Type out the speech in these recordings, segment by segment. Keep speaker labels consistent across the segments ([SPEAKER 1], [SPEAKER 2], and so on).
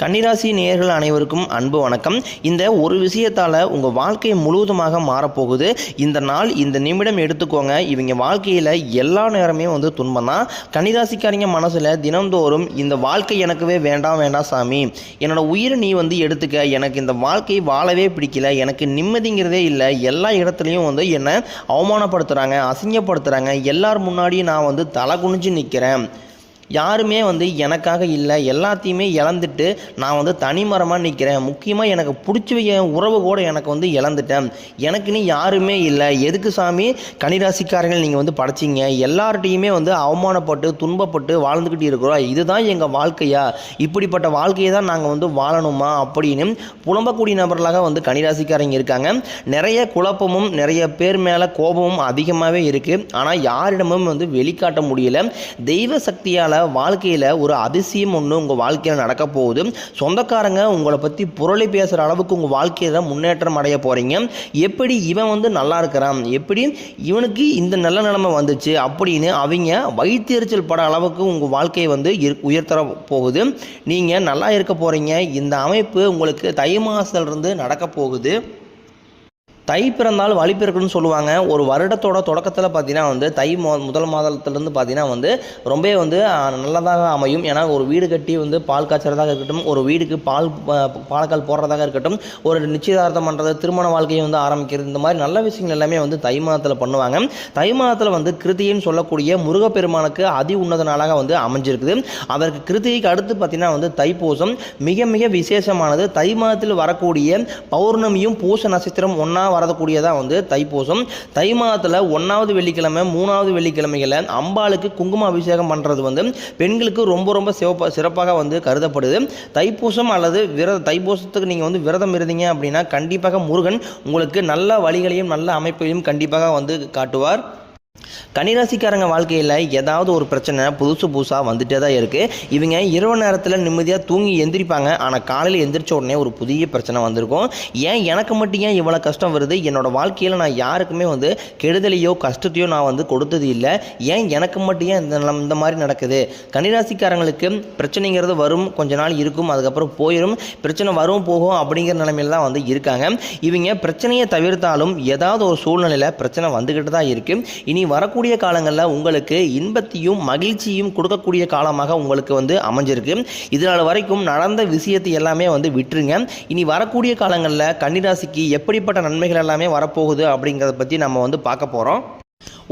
[SPEAKER 1] கன்னிராசி நேயர்கள் அனைவருக்கும் அன்பு வணக்கம். இந்த ஒரு விஷயத்தால் உங்கள் வாழ்க்கை முழுவதுமாக மாறப்போகுது. இந்த நாள் இந்த நிமிடம் எடுத்துக்கோங்க. இவங்க வாழ்க்கையில் எல்லா நேரமே துன்பம் தான். கன்னிராசிக்காரங்க மனசில் தினந்தோறும் இந்த வாழ்க்கை எனக்குவே வேண்டாம் வேண்டாம் சாமி, என்னோட உயிரை நீ எடுத்துக்க, எனக்கு இந்த வாழ்க்கையை வாழவே பிடிக்கல, எனக்கு நிம்மதிங்கிறதே இல்லை, எல்லா இடத்துலையும் என்னை அவமானப்படுத்துகிறாங்க, அசிங்கப்படுத்துகிறாங்க, எல்லார் முன்னாடி நான் தலை குனிஞ்சு நிற்கிறேன், யாருமே எனக்காக இல்லை, எல்லாத்தையுமே இழந்துட்டு நான் தனிமரமாக நிற்கிறேன், முக்கியமாக எனக்கு பிடிச்ச உறவு கூட எனக்கு இழந்துட்டேன், எனக்குன்னு யாருமே இல்லை, எதுக்கு சாமி கன்னிராசிக்காரர்கள் நீங்கள் படைச்சிங்க, எல்லார்ட்டையுமே அவமானப்பட்டு துன்பப்பட்டு வாழ்ந்துக்கிட்டு இருக்கிறோம், இதுதான் எங்கள் வாழ்க்கையா, இப்படிப்பட்ட வாழ்க்கையை தான் நாங்கள் வாழணுமா அப்படின்னு புலம்பக்கூடிய நபர்களாக கன்னிராசிக்காரங்க இருக்காங்க. நிறைய குழப்பமும் நிறைய பேர் மேலே கோபமும் அதிகமாகவே இருக்குது. ஆனால் யாரிடமும் வெளிக்காட்ட முடியல. தெய்வ சக்தியால் வாழ்க்கையில் ஒரு அதிசயம் ஒன்று உங்கள் வாழ்க்கையில் நடக்க போகுது. சொந்தக்காரங்க உங்களை பற்றி புரளி பேசுகிற அளவுக்கு உங்கள் வாழ்க்கையில் முன்னேற்றம் அடைய போகிறீங்க. எப்படி இவன் நல்லா இருக்கிறான், எப்படி இவனுக்கு இந்த நல்ல நிலைமை வந்துச்சு அப்படின்னு அவங்க வயிற்றெரிச்சல் பட அளவுக்கு உங்கள் வாழ்க்கையை உயர்த்தர போகுது. நீங்கள் நல்லா இருக்க போகிறீங்க. இந்த அமைப்பு உங்களுக்கு தை மாதத்துலேருந்து நடக்க போகுது. தை பிறந்தால் வழி பிறக்குன்னு சொல்லுவாங்க. ஒரு வருடத்தோட தொடக்கத்தில் பார்த்தீங்கன்னா தை முதல் மாதத்துலேருந்து பார்த்தீங்கன்னா ரொம்பவே நல்லதாக அமையும். ஏன்னா ஒரு வீடு கட்டி பால் காய்ச்சறதாக இருக்கட்டும், ஒரு வீடுக்கு பாலக்கால் போடுறதாக இருக்கட்டும், ஒரு நிச்சயதார்த்தம் பண்ணுறது, திருமண வாழ்க்கையை ஆரம்பிக்கிறது, இந்த மாதிரி நல்ல விஷயங்கள் எல்லாமே தை மாதத்தில் பண்ணுவாங்க. தை மாதத்தில் கிருத்திகைன்னு சொல்லக்கூடிய முருகப்பெருமானுக்கு அதி உன்னத நாளாக அமைஞ்சிருக்குது. அதற்கு கிருத்திகைக்கு அடுத்து பார்த்தீங்கன்னா தைப்பூசம் மிக மிக விசேஷமானது. தை மாதத்தில் வரக்கூடிய பௌர்ணமியும் பூச நட்சத்திரம் ஒன்றா வரக்கூடியதான் தைப்பூசம். தை மாதத்தில் 1வது வெள்ளிக்கிழமை 3வது வெள்ளிக்கிழமைகளை அம்பாளுக்கு குங்கும அபிஷேகம் பண்ணுறது பெண்களுக்கு ரொம்ப ரொம்ப சிறப்பாக கருதப்படுது. தைப்பூசம் அல்லது தைப்பூசத்துக்கு நீங்கள் விரதம் இருந்தீங்க அப்படின்னா கண்டிப்பாக முருகன் உங்களுக்கு நல்ல வழிகளையும் நல்ல அமைப்பையும் கண்டிப்பாக காட்டுவார். கன்னிராசிக்காரங்க வாழ்க்கையில் ஏதாவது ஒரு பிரச்சனை புதுசாக வந்துட்டே தான் இருக்குது. இவங்க இரவு நேரத்தில் நிம்மதியாக தூங்கி எந்திரிப்பாங்க. ஆனால் காலையில் எந்திரிச்ச உடனே ஒரு புதிய பிரச்சனை வந்திருக்கும். ஏன் எனக்கு மட்டும் ஏன் இவ்வளோ கஷ்டம் வருது, என்னோடய வாழ்க்கையில் நான் யாருக்குமே கெடுதலையோ கஷ்டத்தையோ நான் கொடுத்தது இல்லை, ஏன் எனக்கு மட்டும் ஏன் இந்த மாதிரி நடக்குது. கன்னிராசிக்காரங்களுக்கு பிரச்சனைங்கிறது வரும், கொஞ்ச நாள் இருக்கும், அதுக்கப்புறம் போயிடும். பிரச்சனை வரும் போகும் அப்படிங்கிற நிலைமையில் தான் இருக்காங்க. இவங்க பிரச்சனையை தவிர்த்தாலும் ஏதாவது ஒரு சூழ்நிலையில் பிரச்சனை வந்துக்கிட்டு தான் இருக்குது. இனி வரக்கூடிய காலங்களில் உங்களுக்கு இன்பத்தையும் மகிழ்ச்சியும் கொடுக்கக்கூடிய காலமாக உங்களுக்கு அமைஞ்சிருக்கு. இதனால் வரைக்கும் நடந்த விஷயத்தை எல்லாமே விட்டுருங்க. இனி வரக்கூடிய காலங்களில் கன்னிராசிக்கு எப்படிப்பட்ட நன்மைகள் எல்லாமே வரப்போகுது அப்படிங்கிறத பற்றி நம்ம பார்க்க போகிறோம்.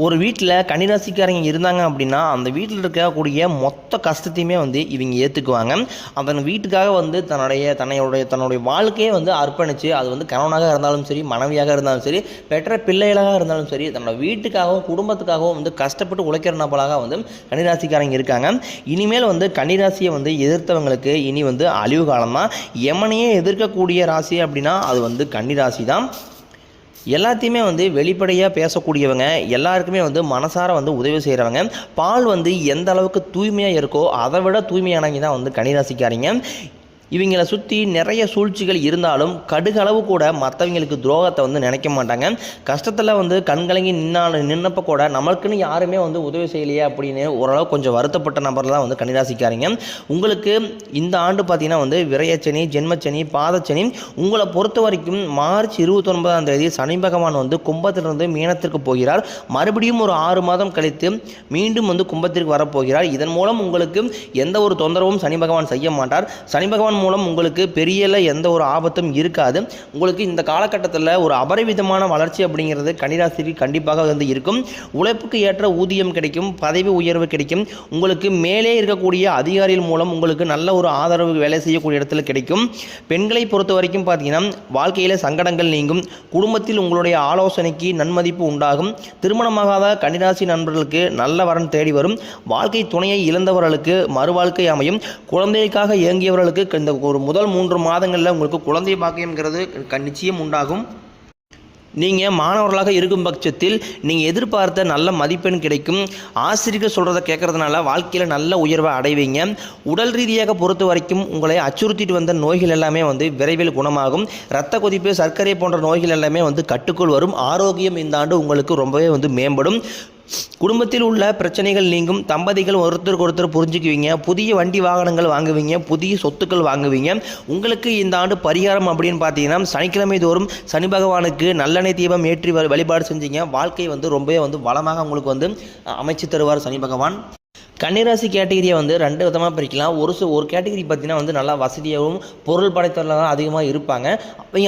[SPEAKER 1] ஒரு வீட்டில் கன்னிராசிக்காரங்க இருந்தாங்க அப்படின்னா அந்த வீட்டில் இருக்கக்கூடிய மொத்த கஷ்டத்தையுமே இவங்க ஏற்றுக்குவாங்க. அதன் வீட்டுக்காக தன்னுடைய வாழ்க்கையை அர்ப்பணித்து அது கணவனாக இருந்தாலும் சரி, மனைவியாக இருந்தாலும் சரி, பெற்ற பிள்ளைகளாக இருந்தாலும் சரி, தன்னோட வீட்டுக்காகவும் குடும்பத்துக்காகவும் கஷ்டப்பட்டு உழைக்கிற நபராக கன்னிராசிக்காரங்க இருக்காங்க. இனிமேல் கன்னிராசியை எதிர்த்தவங்களுக்கு இனி அழிவு காலம் தான். எமனையே எதிர்க்கக்கூடிய ராசி அப்படின்னா அது கன்னிராசி தான். எல்லாத்தையுமே வெளிப்படையாக பேசக்கூடியவங்க, எல்லாருக்குமே மனசார உதவி செய்கிறவங்க. பால் எந்த அளவுக்கு தூய்மையாக இருக்கோ அதை விட தூய்மையானவங்க தான் கன்னிராசிக்காரங்க. இவங்களை சுற்றி நிறைய சூழ்ச்சிகள் இருந்தாலும் கடுகளவு கூட மற்றவங்களுக்கு துரோகத்தை நினைக்க மாட்டாங்க. கஷ்டத்தில் கண்கலங்கி நின்னப்போ கூட நம்மளுக்குன்னு யாருமே உதவி செய்யலையே அப்படின்னு ஓரளவு கொஞ்சம் வருத்தப்பட்ட நபர்லாம் கன்னிராசிக்காரங்க. உங்களுக்கு இந்த ஆண்டு பார்த்தீங்கன்னா விரயச்சனி, ஜென்மச்சனி, பாதச்சனி. உங்களை பொறுத்த வரைக்கும் மார்ச் 29ஆம் தேதி சனி பகவான் கும்பத்திலிருந்து மீனத்திற்கு போகிறார். மறுபடியும் ஒரு 6 மாதம் கழித்து மீண்டும் கும்பத்திற்கு வரப்போகிறார். இதன் மூலம் உங்களுக்கு எந்த ஒரு தொந்தரவும் சனி பகவான் செய்ய மாட்டார். சனி பகவான் மூலம் உங்களுக்கு பெரிய எந்த ஒரு ஆபத்தும் இருக்காது. உங்களுக்கு இந்த காலகட்டத்தில் ஒரு அபரிவிதமான வளர்ச்சி அப்படிங்கிறது கன்னிராசிக்கு கண்டிப்பாக இருக்கும். உழைப்புக்கு ஏற்ற ஊதியம் கிடைக்கும், பதவி உயர்வு கிடைக்கும். உங்களுக்கு மேலே இருக்கக்கூடிய அதிகாரிகள் மூலம் உங்களுக்கு நல்ல ஒரு ஆதரவு வேலை செய்யக்கூடிய இடத்துல கிடைக்கும். பெண்களை பொறுத்த வரைக்கும் பார்த்தீங்கன்னா வாழ்க்கையில் சங்கடங்கள் நீங்கும். குடும்பத்தில் உங்களுடைய ஆலோசனைக்கு நன்மதிப்பு உண்டாகும். திருமணமாகாத கன்னிராசி நண்பர்களுக்கு நல்ல வரன் தேடி வரும். வாழ்க்கை துணையை இழந்தவர்களுக்கு மறுவாழ்க்கை அமையும். குழந்தைக்காக இயங்கியவர்களுக்கு இந்த ஒரு முதல் 3 மாதங்களில் உங்களுக்கு குழந்தை பாக்கியம்ங்கிறது நிச்சயம் உண்டாகும். நீங்கள் மாணவர்களாக இருக்கும் பட்சத்தில் நீங்கள் எதிர்பார்த்த நல்ல மதிப்பெண் கிடைக்கும். ஆசிரியர்கள் சொல்கிறத கேட்குறதுனால வாழ்க்கையில் நல்ல உயர்வை அடைவீங்க. உடல் ரீதியாக பொறுத்த வரைக்கும் உங்களை அச்சுறுத்திட்டு வந்த நோய்கள் எல்லாமே விரைவில் குணமாகும். இரத்த கொதிப்பு, சர்க்கரை போன்ற நோய்கள் எல்லாமே கட்டுக்குள் வரும். ஆரோக்கியம் இந்த ஆண்டு உங்களுக்கு ரொம்பவே மேம்படும். குடும்பத்தில் உள்ள பிரச்சனைகள் நீங்கும், தம்பதிகள் ஒருத்தருக்கு ஒருத்தர் புரிஞ்சுக்குவீங்க, புதிய வண்டி வாகனங்கள் வாங்குவீங்க, புதிய சொத்துக்கள் வாங்குவீங்க. உங்களுக்கு இந்த ஆண்டு பரிகாரம் அப்படின்னு பார்த்தீங்கன்னா, சனிக்கிழமை தோறும் சனி பகவானுக்கு நல்லெண்ணெய் தீபம் ஏற்றி வழிபாடு செஞ்சீங்க, வாழ்க்கை ரொம்பவே வளமாக உங்களுக்கு அமைச்சு தருவார் சனி பகவான். கன்னிராசி கேட்டகிரியை ரெண்டு விதமாக பிரிக்கலாம். ஒரு கேட்டகிரி பார்த்தீங்கன்னா நல்லா வசதியாகவும் பொருள் படைத்தவர்களாக அதிகமாக இருப்பாங்க.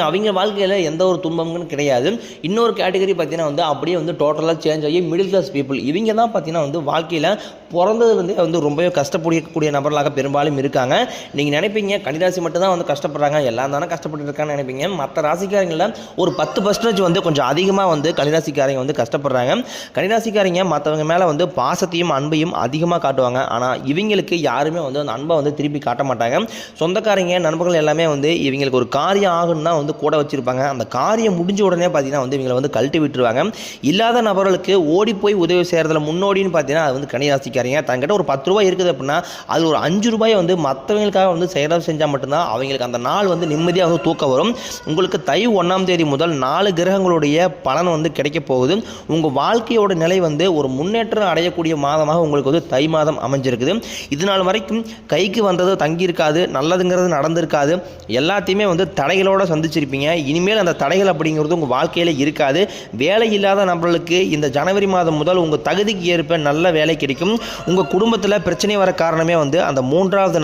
[SPEAKER 1] அவங்க வாழ்க்கையில் எந்த ஒரு துன்பமும் கிடையாது. இன்னொரு கேட்டகிரி பார்த்தீங்கன்னா அப்படியே டோட்டலாக சேஞ்ச் ஆகி மிடில் கிளாஸ் பீப்புள். இவங்க தான் பார்த்தீங்கன்னா வாழ்க்கையில் பிறந்ததுலேருந்தே ரொம்பவே கஷ்டப்படக்கூடிய நபர்களாக பெரும்பாலும் இருக்காங்க. நீங்கள் நினைப்பீங்க கன்னிராசி மட்டும் தான் கஷ்டப்படுறாங்க, எல்லாம் தானே கஷ்டப்பட்டு இருக்கான்னு நினைப்பீங்க. மற்ற ராசிக்காரங்களில் ஒரு 10% கொஞ்சம் அதிகமாக கன்னிராசிக்காரங்க கஷ்டப்படுறாங்க. கன்னிராசிக்காரங்க மற்றவங்க மேலே பாசத்தையும் அன்பையும் அதிகமாக காட்டுவாங்க. ஆனால் இவங்களுக்கு யாருமே அந்த அன்பை திருப்பி காட்ட மாட்டாங்க. சொந்தக்காரங்க நண்பர்கள் எல்லாமே இவங்களுக்கு ஒரு காரியம் ஆகுன்னு தான் கூட வச்சிருப்பாங்க. அந்த காரியம் முடிஞ்ச உடனே பார்த்தீங்கன்னா இவங்களை கழட்டி விட்டுருவாங்க. இல்லாத நபர்களுக்கு ஓடி போய் உதவி செய்கிறதுல முன்னோடின்னு பார்த்தீங்கன்னா அது கன்னிராசிக்காரங்க. தங்கிட்ட ஒரு 10 ரூபாய் இருக்குது அப்படின்னா அது ஒரு 5 ரூபாயை மற்றவங்களுக்காக செயலாக செஞ்சால் மட்டும்தான் அவங்களுக்கு அந்த நாள் நிம்மதியாக தூக்கம் வரும். உங்களுக்கு தை 1ஆம் தேதி முதல் 4 கிரகங்களுடைய பலன் கிடைக்க போகுது. உங்கள் வாழ்க்கையோட நிலை ஒரு முன்னேற்றம் அடையக்கூடிய மாதமாக உங்களுக்கு தை மாதம் அமைஞ்சிருக்குது. இது நாள் வரைக்கும் கைக்கு வந்தது தங்கியிருக்காது, நல்லதுங்கிறது நடந்திருக்காது, எல்லாத்தையுமே தடைகளோடு சந்திச்சிருப்பீங்க. இனிமேல் அந்த தடைகள் அப்படிங்கிறது உங்கள் வாழ்க்கையில் இருக்காது. வேலை இல்லாத நபர்களுக்கு இந்த ஜனவரி மாதம் முதல் உங்கள் தகுதிக்கு ஏற்ப நல்ல வேலை கிடைக்கும். உங்கள் குடும்பத்தில் பிரச்சனை வர காரணமே அந்த மூன்றாவது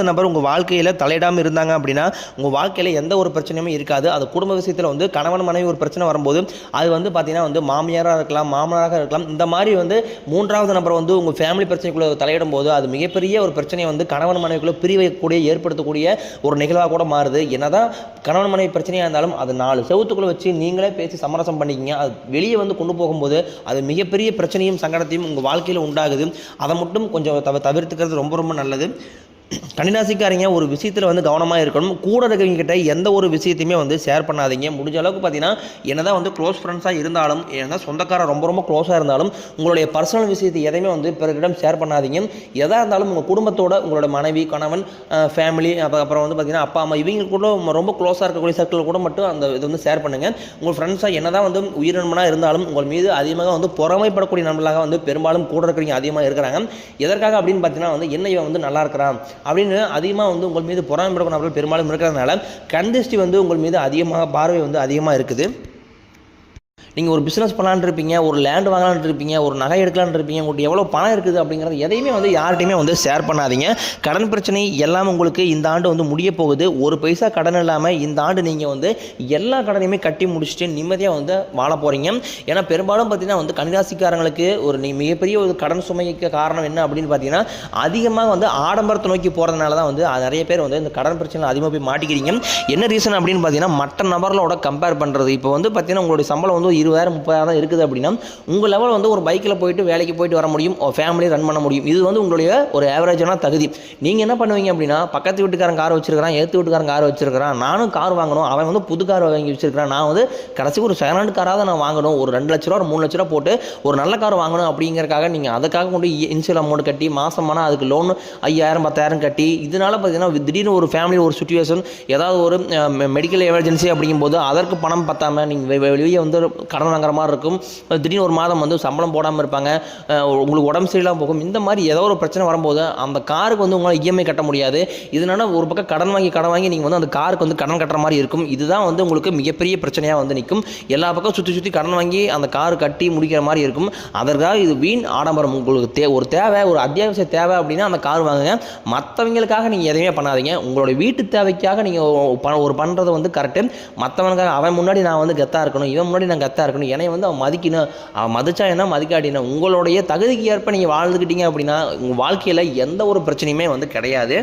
[SPEAKER 1] நபர் உங்கள் வாழ்க்கையில் தலையிடாமல் இருந்தாங்க அப்படின்னா உங்கள் வாழ்க்கையில் எந்த ஒரு பிரச்சனையுமே இருக்காது. அது குடும்ப விஷயத்தில் கணவன் மனைவி ஒரு பிரச்சனை வரும்போது அது பார்த்தீங்கன்னா மாமியாராக இருக்கலாம், மாமனாராக இருக்கலாம். இந்த மாதிரி மூன்றாவது நபர் உங்கள் ஃபேமிலி பிரச்சனைக்குள்ளே தலையிடும் போது அது மிகப்பெரிய ஒரு பிரச்சனையை கணவன் மனைவிக்குள்ளே பிரிவைக்கூடிய ஏற்படுத்தக்கூடிய ஒரு நிகழ்வாக கூட மாறுது. என்னதான் கணவன் மனைவி பிரச்சனையாக இருந்தாலும் அது 4 செவத்துக்குள்ளே வச்சு நீங்களே பேசி சமரசம் பண்ணிக்கிங்க. அது வெளியே கொண்டு போகும்போது அது மிகப்பெரிய பிரச்சனையும் சங்கடத்தையும் உங்கள் வாழ்க்கையில் உண்டாகுது. அதை மட்டும் கொஞ்சம் தவிர்த்துக்கிறது ரொம்ப ரொம்ப நல்லது. கன்னிராசிக்காரங்க ஒரு விஷயத்தில் கவனமாக இருக்கணும். கூட இருக்கிறவங்க கிட்ட எந்த ஒரு விஷயத்தையுமே ஷேர் பண்ணாதீங்க. முடிஞ்ச அளவுக்கு பார்த்தீங்கன்னா என்னதான் க்ளோஸ் ஃப்ரெண்ட்ஸாக இருந்தாலும், என்னதான் சொந்தக்காரர் ரொம்ப ரொம்ப க்ளோஸாக இருந்தாலும் உங்களுடைய பர்சனல் விஷயத்தை எதையுமே பிறரிடம் ஷேர் பண்ணாதீங்க. எதாக இருந்தாலும் உங்கள் குடும்பத்தோட உங்களோட மனைவி, கணவன், ஃபேமிலி, அப்புறம் பார்த்தீங்கன்னா அப்பா அம்மா இவங்க கூட ரொம்ப க்ளோஸாக இருக்கக்கூடிய சர்க்கிள் கூட மட்டும் அந்த இது ஷேர் பண்ணுங்கள். உங்கள் ஃப்ரெண்ட்ஸாக என்னதான் உயிரினமாக இருந்தாலும் உங்கள் மீது அதிகமாக பொறாமைப்படக்கூடிய நண்பர்களாக பெரும்பாலும் கூட இருக்கிறவங்க அதிகமாக இருக்கிறாங்க. எதற்காக அப்படின்னு பார்த்தீங்கன்னா என்ன இவன் நல்லா இருக்கிறான் அப்படின்னு அதிகமாக உங்கள் மீது பொறாமைப்படக்கூடிய நபர்கள் பெரும்பாலும் இருக்கிறதுனால கண் திருஷ்டி உங்கள் மீது அதிகமாக பார்வை அதிகமாக இருக்குது. நீங்கள் ஒரு பிஸ்னஸ் பண்ணலான்னு இருப்பீங்க, ஒரு லேண்ட் வாங்கலான்னு இருப்பீங்க, ஒரு நகை எடுக்கலான்னு இருப்பீங்க, உங்களுக்கு எவ்வளோ பணம் இருக்குது அப்படிங்கிறது எதையுமே யார்கிட்டையுமே ஷேர் பண்ணாதீங்க. கடன் பிரச்சனை எல்லாம் உங்களுக்கு இந்த ஆண்டு முடிய போகுது. ஒரு பைசா கடன் இல்லாமல் இந்த ஆண்டு நீங்கள் எல்லா கடனையுமே கட்டி முடிச்சுட்டு நிம்மதியாக வாழ போகிறீங்க. ஏன்னா பெரும்பாலும் பார்த்தீங்கன்னா கன்னிராசிக்காரங்களுக்கு ஒரு மிகப்பெரிய ஒரு கடன் சுமைக்கு காரணம் என்ன அப்படின்னு பார்த்தீங்கன்னா அதிகமாக ஆடம்பரத்தை நோக்கி போகிறதுனால தான் நிறைய பேர் இந்த கடன் பிரச்சனை அதிகமாக போய் மாட்டிக்கிறீங்க. என்ன ரீசன் அப்படின்னு பார்த்தீங்கன்னா மற்ற நபர்களோட கம்பேர் பண்ணுறது. இப்போ பார்த்தீங்கன்னா உங்களுடைய சம்பளம் 20,000-30,000 தான் இருக்குது அப்படின்னா உங்கள் லெவல் ஒரு பைக்கில் போயிட்டு வேலைக்கு போயிட்டு வர முடியும், ஃபேமிலி ரன் பண்ண முடியும். இது உங்களுடைய ஒரு ஆவரேஜான தகுதி. நீங்கள் என்ன பண்ணுவீங்க அப்படின்னா பக்கத்து வீட்டுக்காரன் கார் வச்சிருக்கிறான், ஏற்று வீட்டுக்காரன் கார் வச்சிருக்கிறான், நானும் கார் வாங்கணும், அவன் புது கார் வாங்கி வச்சிருக்கிறான், நான் கடைசி ஒரு செகண்ட் ஹேண்ட் காராக நான் வாங்கணும், ஒரு 2 லட்ச ரூபா ஒரு 3 லட்ச ரூபா போட்டு ஒரு நல்ல கார் வாங்கணும் அப்படிங்கிறக்காக நீங்கள் அதுக்காக கொண்டு இன்சூரன்ஸ் அமௌண்ட் கட்டி மாதமான அதுக்கு லோன் 5,000-10,000 கட்டி இதனால பார்த்தீங்கன்னா திடீர்னு ஒரு ஃபேமிலி ஒரு சுச்சுவேஷன் ஏதாவது ஒரு மெடிக்கல் எமர்ஜென்சி அப்படிங்கும்போது அதற்கு பணம் பத்தாமல் நீங்கள் வெளியே கடன் வாங்குற மாதிரி இருக்கும். திடீர்னு ஒரு மாதம் சம்பளம் போடாமல் இருப்பாங்க, உங்களுக்கு உடம்பு சரியில்லாமல் போகும். இந்த மாதிரி ஏதோ ஒரு பிரச்சனை வரும்போது அந்த காருக்கு உங்களால் இஎம்ஐ கட்ட முடியாது. இதனால ஒரு பக்கம் கடன் வாங்கி நீங்கள் அந்த காருக்கு கடன் கட்டுற மாதிரி இருக்கும். இதுதான் உங்களுக்கு மிகப்பெரிய பிரச்சனையாக நிற்கும். எல்லா பக்கம் சுற்றி கடன் வாங்கி அந்த கார் கட்டி முடிக்கிற மாதிரி இருக்கும். அதற்காக இது வீண் ஆடம்பரம். உங்களுக்கு ஒரு தேவை, ஒரு அத்தியாவசிய தேவை அப்படின்னா அந்த கார் வாங்குங்க. மற்றவங்களுக்காக நீங்கள் எதையுமே பண்ணாதீங்க. உங்களோட வீட்டு தேவைக்காக நீங்கள் ஒரு பண்ணுறது கரெக்டு. மற்றவனுக்காக அவன் முன்னாடி நான் கெத்தாக இருக்கணும், இவன் முன்னாடி நான் கெத்தாக இருக்கணும், என்னை அவன் மதிக்கணும், அவன் மதிச்சா என்ன மதிக்காட்டினா உங்களுடைய தகுதிக்கு ஏற்ப நீங்கள் வாழ்ந்துக்கிட்டீங்க அப்படின்னா உங்கள் வாழ்க்கையில் எந்த ஒரு பிரச்சனையுமே கிடையாது.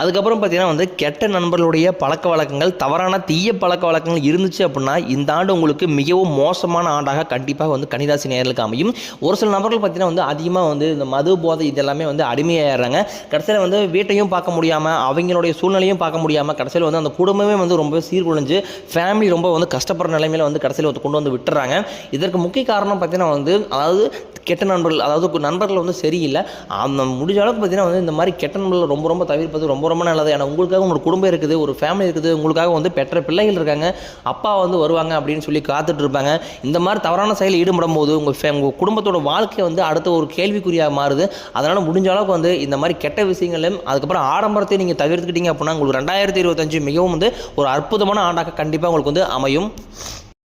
[SPEAKER 1] அதுக்கப்புறம் பார்த்தீங்கன்னா கெட்ட நண்பர்களுடைய பழக்க வழக்கங்கள், தவறான தீய பழக்க வழக்கங்கள் இருந்துச்சு அப்படின்னா இந்த ஆண்டு உங்களுக்கு மிகவும் மோசமான ஆண்டாக கண்டிப்பாக கன்னிராசி நேயர்களுக்கு அமையும். ஒரு சில நபர்கள் பார்த்தீங்கன்னா அதிகமாக இந்த மது போதை இதெல்லாமே அடிமையாகிறாங்க. கடைசியில் வீட்டையும் பார்க்க முடியாமல் அவங்களுடைய சூழ்நிலையும் பார்க்க முடியாமல் கடைசியில் அந்த குடும்பமே ரொம்ப சீர்குலைஞ்சு ஃபேமிலி ரொம்ப கஷ்டப்படுற நிலைமையில் கடைசியில் கொண்டு விட்டுறாங்க. இதற்கு முக்கிய காரணம் பார்த்தீங்கன்னா அதாவது கெட்ட நண்பர்கள், அதாவது நண்பர்கள் சரியில்லை. அந்த முடிஞ்ச அளவுக்கு பார்த்தீங்கன்னா இந்த மாதிரி கெட்ட நண்பர்கள் ரொம்ப ரொம்ப தவிர்ப்பது ரொம்ப ரொம்ப ரொம்ப நல்லது. ஏன்னா உங்களுக்காக உங்களோட குடும்பம் இருக்குது, ஒரு ஃபேமிலி இருக்குது, உங்களுக்காக வந்து பெற்ற பிள்ளைகள் இருக்காங்க, அப்பா வந்து வருவாங்க அப்படின்னு சொல்லி காத்துட்டு இருப்பாங்க. இந்த மாதிரி தவறான செயலில் ஈடுபடும் போது உங்கள் குடும்பத்தோட வாழ்க்கை வந்து அடுத்த ஒரு கேள்விக்குறியாக மாறுது. அதனால் முடிஞ்ச அளவுக்கு வந்து இந்த மாதிரி கெட்ட விஷயங்களையும் அதுக்கப்புறம் ஆடம்பரத்தை நீங்கள் தவிர்த்துக்கிட்டீங்க அப்படின்னா உங்களுக்கு 2025 மிகவும் வந்து ஒரு அற்புதமான ஆண்டாக கண்டிப்பாக உங்களுக்கு வந்து அமையும்.